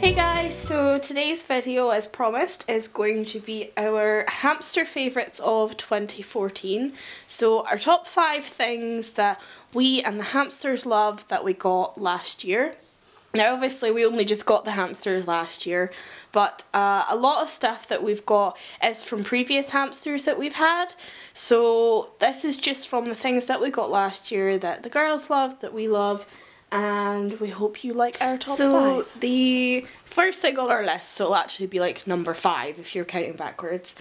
Hey guys, so today's video, as promised, is going to be our hamster favourites of 2014. So our top 5 things that we and the hamsters love that we got last year. Now obviously we only just got the hamsters last year, but a lot of stuff that we've got is from previous hamsters that we've had. So this is just from the things that we got last year that the girls love, that we love, and we hope you like our top 5. So the first thing on our list, so it'll actually be like number 5 if you're counting backwards,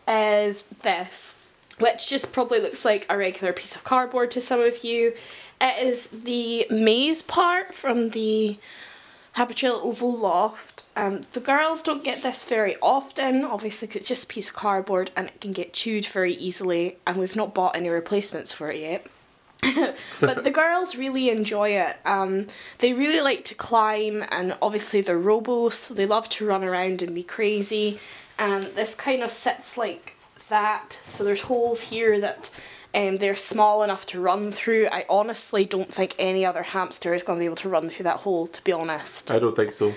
is this, which just probably looks like a regular piece of cardboard to some of you. It is the maze part from the Habitrail Oval Loft. The girls don't get this very often, obviously, 'cause it's just a piece of cardboard and it can get chewed very easily, and we've not bought any replacements for it yet. But the girls really enjoy it. They really like to climb, and obviously they're robos, so they love to run around and be crazy. And this kind of sits like that, so there's holes here that they're small enough to run through. I honestly don't think any other hamster is going to be able to run through that hole, to be honest. I don't think so.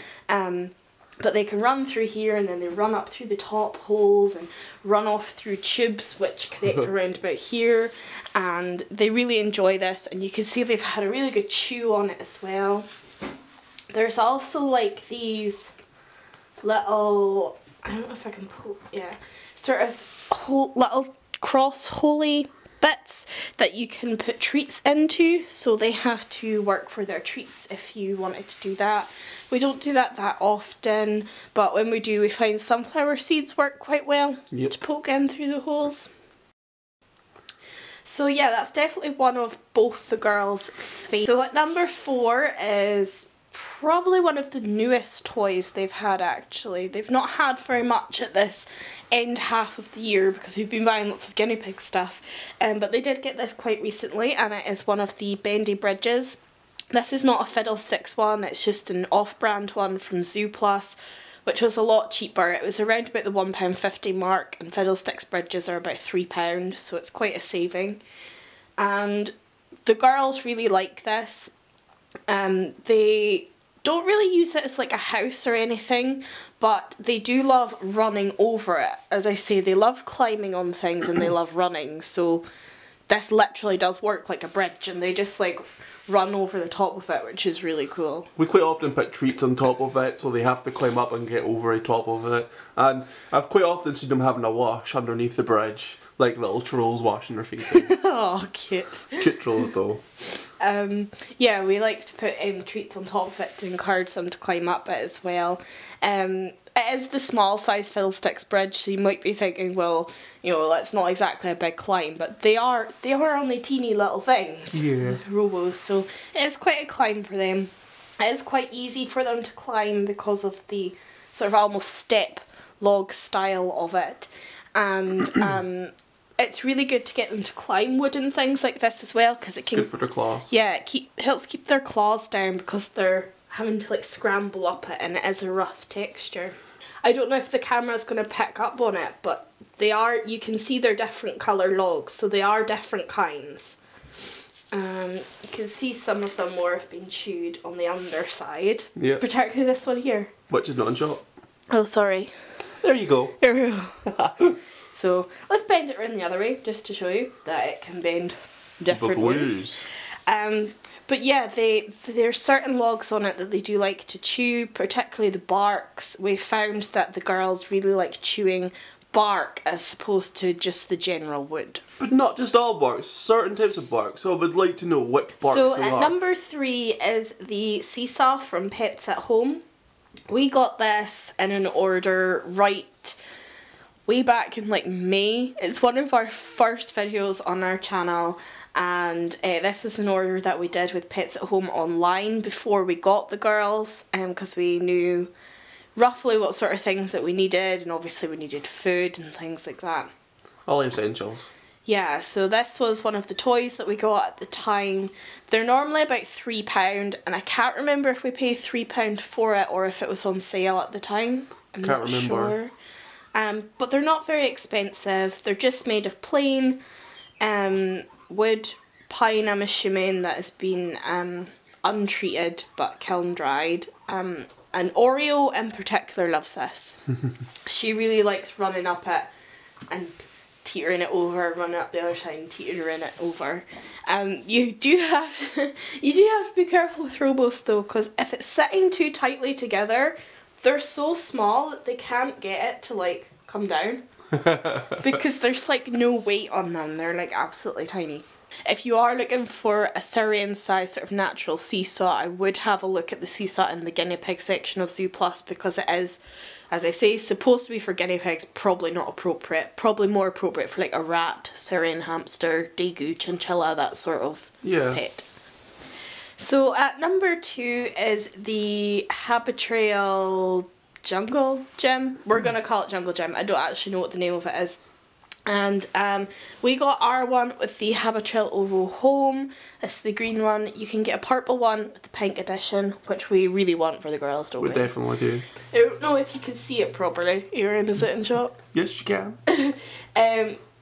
But they can run through here, and then they run up through the top holes and run off through tubes which connect around about here, and they really enjoy this, and you can see they've had a really good chew on it as well. There's also like these little, I don't know if I can put, yeah, sort of little cross-holy bits that you can put treats into, so they have to work for their treats if you wanted to do that. We don't do that often, but when we do, we find sunflower seeds work quite well to poke in through the holes. So yeah, that's definitely one of both the girls' favourites. So at number 4 is probably one of the newest toys they've had, actually. They've not had very much at this end half of the year because we've been buying lots of guinea pig stuff, but they did get this quite recently, and it is one of the bendy bridges. This is not a Fiddlesticks one, it's just an off-brand one from Zooplus, which was a lot cheaper. It was around about the £1.50 mark, and Fiddlesticks bridges are about £3, so it's quite a saving. And the girls really like this. They don't really use it as like a house or anything, but they do love running over it. As I say, they love climbing on things and they love running, so this literally does work like a bridge, and they just like run over the top of it, which is really cool. We quite often put treats on top of it, so they have to climb up and get over the top of it. And I've quite often seen them having a wash underneath the bridge, like little trolls washing their faces. Oh, cute. Cute trolls though. Yeah, we like to put treats on top of it to encourage them to climb up it as well. It is the small size Fiddlesticks bridge, so you might be thinking, well, you know, that's not exactly a big climb, but they are only teeny little things. Yeah. Robos, so it is quite a climb for them. It is quite easy for them to climb because of the sort of almost step log style of it, and it's really good to get them to climb wooden things like this as well, because it can, good for their claws. Yeah, it helps keep their claws down because they're having to like scramble up it, and it is a rough texture. I don't know if the camera's going to pick up on it, but they are, you can see they're different colour logs, so they are different kinds. You can see some of them more have been chewed on the underside. Yeah. Particularly this one here. Which is not in shot. Oh, sorry. There you go. There we go. So let's bend it around the other way, just to show you that it can bend different ways. But yeah, there's certain logs on it that they do like to chew, particularly the barks. We found that the girls really like chewing bark as opposed to just the general wood. But not just all barks, certain types of bark, so I would like to know which barks so they are. So at number 3 is the Seesaw from Pets at Home. We got this in an order way back in like May. It's one of our first videos on our channel, and this was an order that we did with Pets at Home online before we got the girls, because we knew roughly what sort of things that we needed, and obviously we needed food and things like that. All essentials. Yeah, so this was one of the toys that we got at the time. They're normally about £3, and I can't remember if we paid £3 for it or if it was on sale at the time. I'm can't not remember. Sure. But they're not very expensive. They're just made of plain wood, pine, I'm assuming, that has been untreated but kiln dried. And Oreo in particular loves this. She really likes running up it and teetering it over, running up the other side and teetering it over. You do have to be careful with Robos though, because if it's sitting too tightly together, they're so small that they can't get it to like come down. Because there's like no weight on them, they're like absolutely tiny. If you are looking for a Syrian size sort of natural seesaw, I would have a look at the seesaw in the guinea pig section of Zooplus, because it is, as I say, supposed to be for guinea pigs, probably not appropriate. Probably more appropriate for like a rat, Syrian hamster, daegu, chinchilla, that sort of pet. So at number 2 is the Habitrail Jungle Gym. We're going to call it Jungle Gym. I don't actually know what the name of it is. And we got our one with the Habitrail Ovo Home. This is the green one. You can get a purple one with the pink edition, which we really want for the girls, don't we? We definitely do. I don't know if you can see it properly. Aaron, is it in shop? Yes, you can.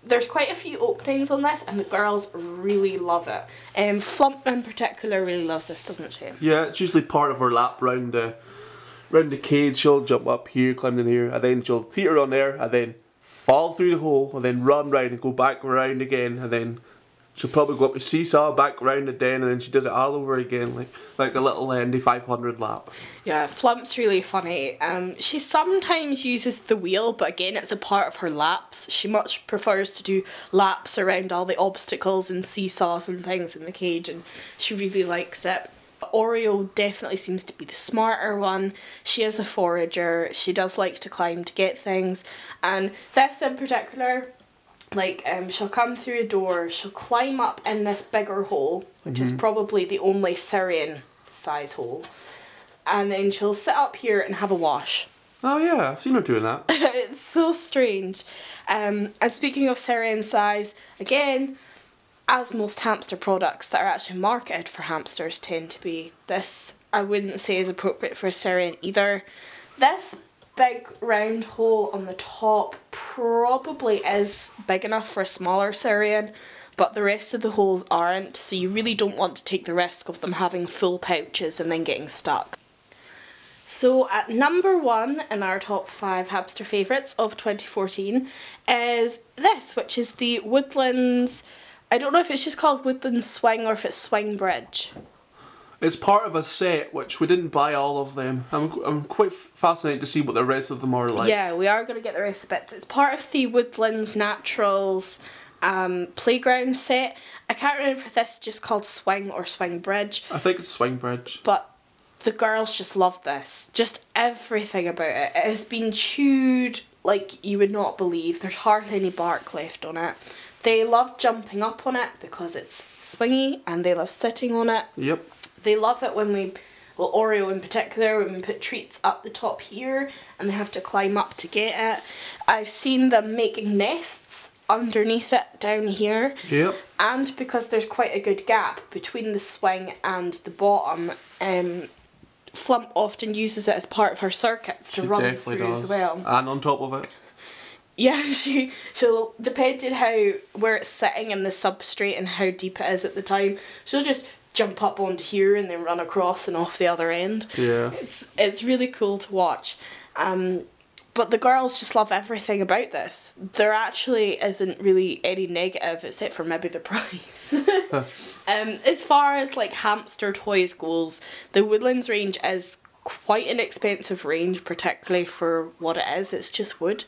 There's quite a few openings on this, and the girls really love it. Flump in particular really loves this, doesn't she? Yeah, it's usually part of her lap round the cage. She'll jump up here, climb in here, and then she'll teeter on there, and then fall through the hole, and then run round and go back around again, and then she'll probably go up the seesaw, back round it then, and then she does it all over again, like a little Indy 500 lap. Yeah, Flump's really funny. She sometimes uses the wheel, but again, it's a part of her laps. She much prefers to do laps around all the obstacles and seesaws and things in the cage, and she really likes it. Oreo definitely seems to be the smarter one. She is a forager. She does like to climb to get things, and this in particular, like she'll come through a door, she'll climb up in this bigger hole, which is probably the only Syrian size hole, and then she'll sit up here and have a wash. Oh yeah, I've seen her doing that. It's so strange. And speaking of Syrian size, again, as most hamster products that are actually marketed for hamsters tend to be, this I wouldn't say is appropriate for a Syrian either. This big round hole on the top probably is big enough for a smaller Syrian, but the rest of the holes aren't, so you really don't want to take the risk of them having full pouches and then getting stuck. So at number 1 in our top 5 hamster favourites of 2014 is this, which is the Woodlands, I don't know if it's just called Woodlands Swing or if it's Swing Bridge. It's part of a set, which we didn't buy all of them. I'm quite fascinated to see what the rest of them are like. Yeah, we are going to get the rest of it. It's part of the Woodlands Naturals playground set. I can't remember if this is just called Swing or Swing Bridge. I think it's Swing Bridge. But the girls just love this. Just everything about it. It has been chewed like you would not believe. There's hardly any bark left on it. They love jumping up on it because it's swingy, and they love sitting on it. Yep. They love it when we, well, Oreo in particular, when we put treats up the top here and they have to climb up to get it. I've seen them making nests underneath it down here. Yep. And because there's quite a good gap between the swing and the bottom, Flump often uses it as part of her circuits to run through as well. And on top of it. Yeah, she'll, depending where it's sitting in the substrate and how deep it is at the time, she'll just jump up onto here and then run across and off the other end. Yeah. It's really cool to watch. But the girls just love everything about this. There actually isn't really any negative except for maybe the price. As far as like hamster toys goes, the Woodlands range is quite an expensive range, particularly for what it is. It's just wood.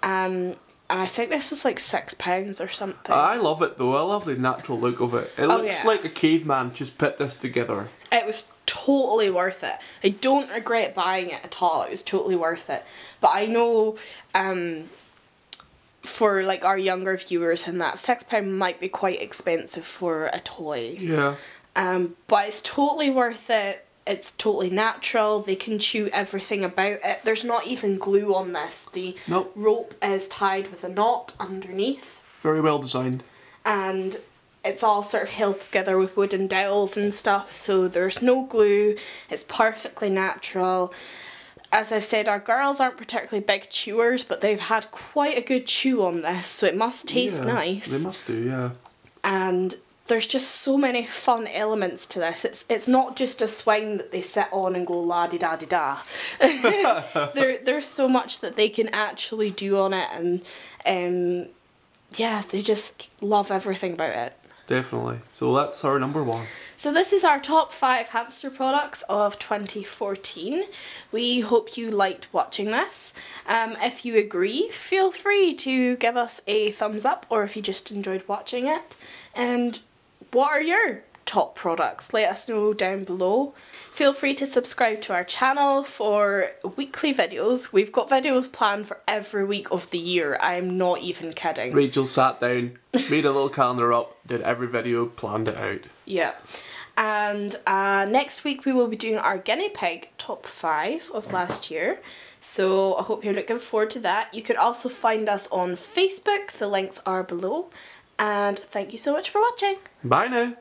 And I think this was like £6 or something. I love it though. I love the natural look of it. It looks like a caveman just put this together. It was totally worth it. I don't regret buying it at all. It was totally worth it. But I know for like our younger viewers and that, £6 might be quite expensive for a toy. Yeah. But it's totally worth it. It's totally natural. They can chew everything about it. There's not even glue on this. The rope is tied with a knot underneath. Very well designed. And it's all sort of held together with wooden dowels and stuff, so there's no glue. It's perfectly natural. As I've said, our girls aren't particularly big chewers, but they've had quite a good chew on this, so it must taste nice. They must do, yeah. And there's just so many fun elements to this. It's not just a swing that they sit on and go la-di-da-di-da. There's so much that they can actually do on it, and yeah, they just love everything about it. Definitely. So that's our number 1. So this is our top 5 hamster products of 2014. We hope you liked watching this. If you agree, feel free to give us a thumbs up, or if you just enjoyed watching it. And what are your top products? Let us know down below. Feel free to subscribe to our channel for weekly videos. We've got videos planned for every week of the year. I'm not even kidding. Rachel sat down, made a little calendar up, did every video, planned it out. Yeah. And next week we will be doing our guinea pig top 5 of last year. So I hope you're looking forward to that. You could also find us on Facebook. The links are below. And thank you so much for watching. Bye now.